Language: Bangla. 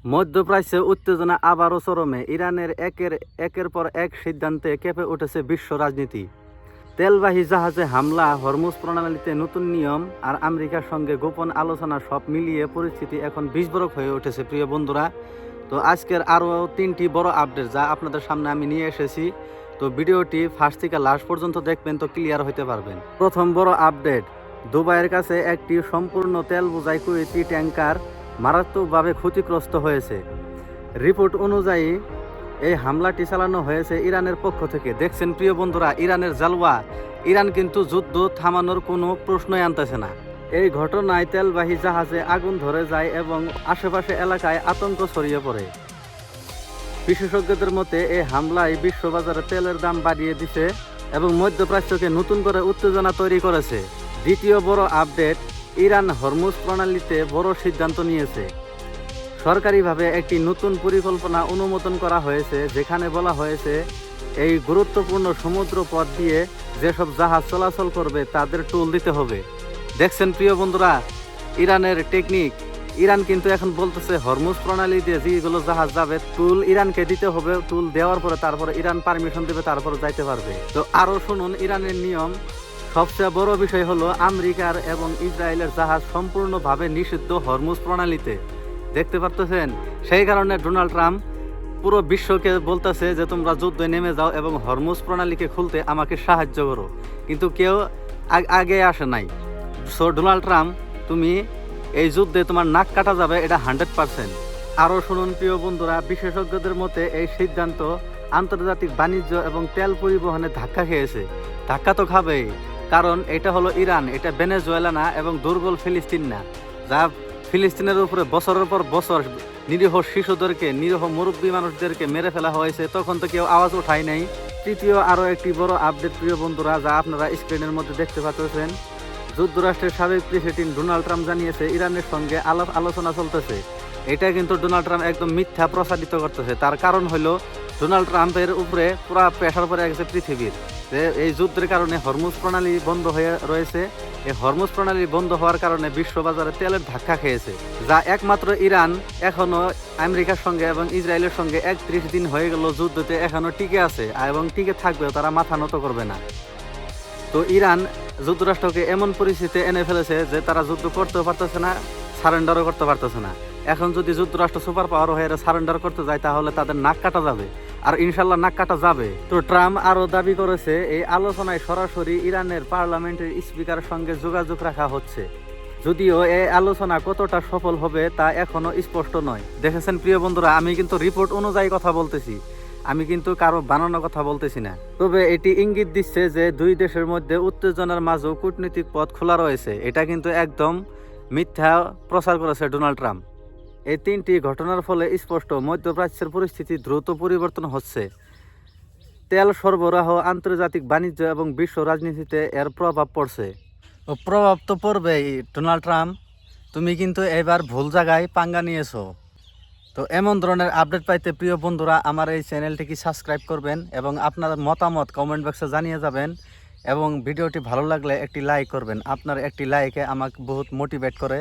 মধ্যপ্রাচ্যে উত্তেজনা আবারও চরমে। ইরানের একের পর এক সিদ্ধান্তে কেঁপে উঠেছে বিশ্ব রাজনীতি। তেলবাহী জাহাজে হামলা, হরমুজ প্রণালীতে নতুন নিয়ম আর আমেরিকার সঙ্গে গোপন আলোচনা, সব মিলিয়ে পরিস্থিতি এখন বিস্ফোরক হয়ে উঠেছে প্রিয় বন্ধুরা। তো আজকের আরও 3টি বড় আপডেট যা আপনাদের সামনে আমি নিয়ে এসেছি। তো ভিডিওটি ফার্স্ট থেকে লাস্ট পর্যন্ত দেখবেন, তো ক্লিয়ার হতে পারবেন। প্রথম বড় আপডেট, দুবাইয়ের কাছে একটি সম্পূর্ণ তেল বোঝাই কুয়েতি ট্যাঙ্কার মারাত্মকভাবে ক্ষতিগ্রস্ত হয়েছে। রিপোর্ট অনুযায়ী এই হামলাটি চালানো হয়েছে ইরানের পক্ষ থেকে। দেখছেন প্রিয় বন্ধুরা, ইরানের জালওয়া। ইরান কিন্তু যুদ্ধ থামানোর কোনো প্রশ্নই আনতেছে না। এই ঘটনায় তেলবাহী জাহাজে আগুন ধরে যায় এবং আশেপাশে এলাকায় আতঙ্ক ছড়িয়ে পড়ে। বিশেষজ্ঞদের মতে এই হামলায় বিশ্ববাজারে তেলের দাম বাড়িয়ে দিছে এবং মধ্যপ্রাচ্যকে নতুন করে উত্তেজনা তৈরি করেছে। দ্বিতীয় বড় আপডেট, ইরান হরমুজ প্রণালীতে বড় সিদ্ধান্ত নিয়েছে। সরকারিভাবে একটি নতুন পরিকল্পনা অনুমোদন করা হয়েছে, যেখানে বলা হয়েছে এই গুরুত্বপূর্ণ সমুদ্র পথ দিয়ে যেসব জাহাজ চলাচল করবে তাদের টুল দিতে হবে। দেখছেন প্রিয় বন্ধুরা ইরানের টেকনিক। ইরান কিন্তু এখন বলতেছে হরমুজ প্রণালী দিয়ে যেগুলো জাহাজ যাবে টুল ইরানকে দিতে হবে। টুল দেওয়ার পরে তারপরে ইরান পারমিশন দেবে, তারপরে যাইতে পারবে। তো আরও শুনুন ইরানের নিয়ম। সবচেয়ে বড় বিষয় হলো আমেরিকার এবং ইসরায়েলের জাহাজ সম্পূর্ণভাবে নিষিদ্ধ হরমুজ প্রণালীতে। দেখতে পারতেছেন, সেই কারণে ডোনাল্ড ট্রাম্প পুরো বিশ্বকে বলতেছে যে তোমরা যুদ্ধে নেমে যাও এবং হরমুজ প্রণালীকে খুলতে আমাকে সাহায্য করো, কিন্তু কেউ আগে আসে নাই। সো ডোনাল্ড ট্রাম্প, তুমি এই যুদ্ধে তোমার নাক কাটা যাবে, এটা 100%। আরও শুনুন প্রিয় বন্ধুরা, বিশেষজ্ঞদের মতে এই সিদ্ধান্ত আন্তর্জাতিক বাণিজ্য এবং তেল পরিবহনে ধাক্কা খেয়েছে। ধাক্কা তো খাবেই, কারণ এটা হলো ইরান, এটা ভেনেজুয়েলা না এবং দুর্বল ফিলিস্তিন না, যা ফিলিস্তিনের উপরে বছরের পর বছর নিরীহ শিশুদেরকে, নিরীহ মুরব্বী মানুষদেরকে মেরে ফেলা হয়েছে, তখন তো কেউ আওয়াজ ওঠায় নাই। তৃতীয় আরও একটি বড় আপডেট প্রিয় বন্ধুরা, যা আপনারা স্ক্রিনের মধ্যে দেখতে পাচ্ছেন। যুক্তরাষ্ট্রের সাবেক প্রেসিডেন্ট ডোনাল্ড ট্রাম্প জানিয়েছে ইরানের সঙ্গে আলোচনা চলতেছে। এটা কিন্তু ডোনাল্ড ট্রাম্প একদম মিথ্যা প্রচারিত করতেছে। তার কারণ হলো ডোনাল্ড ট্রাম্পের উপরে পুরা প্রেশার পড়ে গেছে পৃথিবীর, যে এই যুদ্ধের কারণে হরমুজ প্রণালী বন্ধ হয়ে রয়েছে। এই হরমুজ প্রণালী বন্ধ হওয়ার কারণে বিশ্ববাজারে তেলের ধাক্কা খেয়েছে, যা একমাত্র ইরান এখনো আমেরিকার সঙ্গে এবং ইসরায়েলের সঙ্গে 31 দিন হয়ে গেল যুদ্ধতে এখনো টিকে আছে এবং টিকে থাকবেও, তারা মাথা নত করবে না। তো ইরান যুক্তরাষ্ট্রকে এমন পরিস্থিতি এনে ফেলেছে যে তারা যুদ্ধ করতেও পারতেছে না, সারেন্ডারও করতে পারতেছে না। এখন যদি যুক্তরাষ্ট্র সুপার পাওয়ার হয়ে সারেন্ডার করতে যায় তাহলে তাদের নাক কাটা যাবে, আর ইনশাল্লাহ নাক কাটা যাবে। তো ট্রাম্প আরও দাবি করেছে এই আলোচনায় সরাসরি ইরানের পার্লামেন্টের স্পিকারের সঙ্গে যোগাযোগ রাখা হচ্ছে, যদিও এই আলোচনা কতটা সফল হবে তা এখনো স্পষ্ট নয়। দেখেছেন প্রিয় বন্ধুরা, আমি কিন্তু রিপোর্ট অনুযায়ী কথা বলতেছি, আমি কিন্তু কারো বানানো কথা বলতেছি না। তবে এটি ইঙ্গিত দিচ্ছে যে দুই দেশের মধ্যে উত্তেজনার মাঝেও কূটনৈতিক পথ খোলা রয়েছে। এটা কিন্তু একদম মিথ্যা প্রচার করেছে ডোনাল্ড ট্রাম্প। এই 3টি ঘটনার ফলে স্পষ্ট মধ্যপ্রাচ্যের পরিস্থিতি দ্রুত পরিবর্তন হচ্ছে। তেল সরবরাহ, আন্তর্জাতিক বাণিজ্য এবং বিশ্ব রাজনীতিতে এর প্রভাব পড়ছে। প্রভাব তো পড়বেই। ডোনাল্ড ট্রাম্প, তুমি কিন্তু এবার ভুল জায়গায় পাঙ্গা নিয়েছো। তো এমন ধরনের আপডেট পাইতে প্রিয় বন্ধুরা আমার এই চ্যানেলটিকে সাবস্ক্রাইব করবেন এবং আপনার মতামত কমেন্ট বক্সে জানিয়ে যাবেন, এবং ভিডিওটি ভালো লাগলে একটি লাইক করবেন। আপনার একটি লাইকে আমাকে বহুত মোটিভেট করে।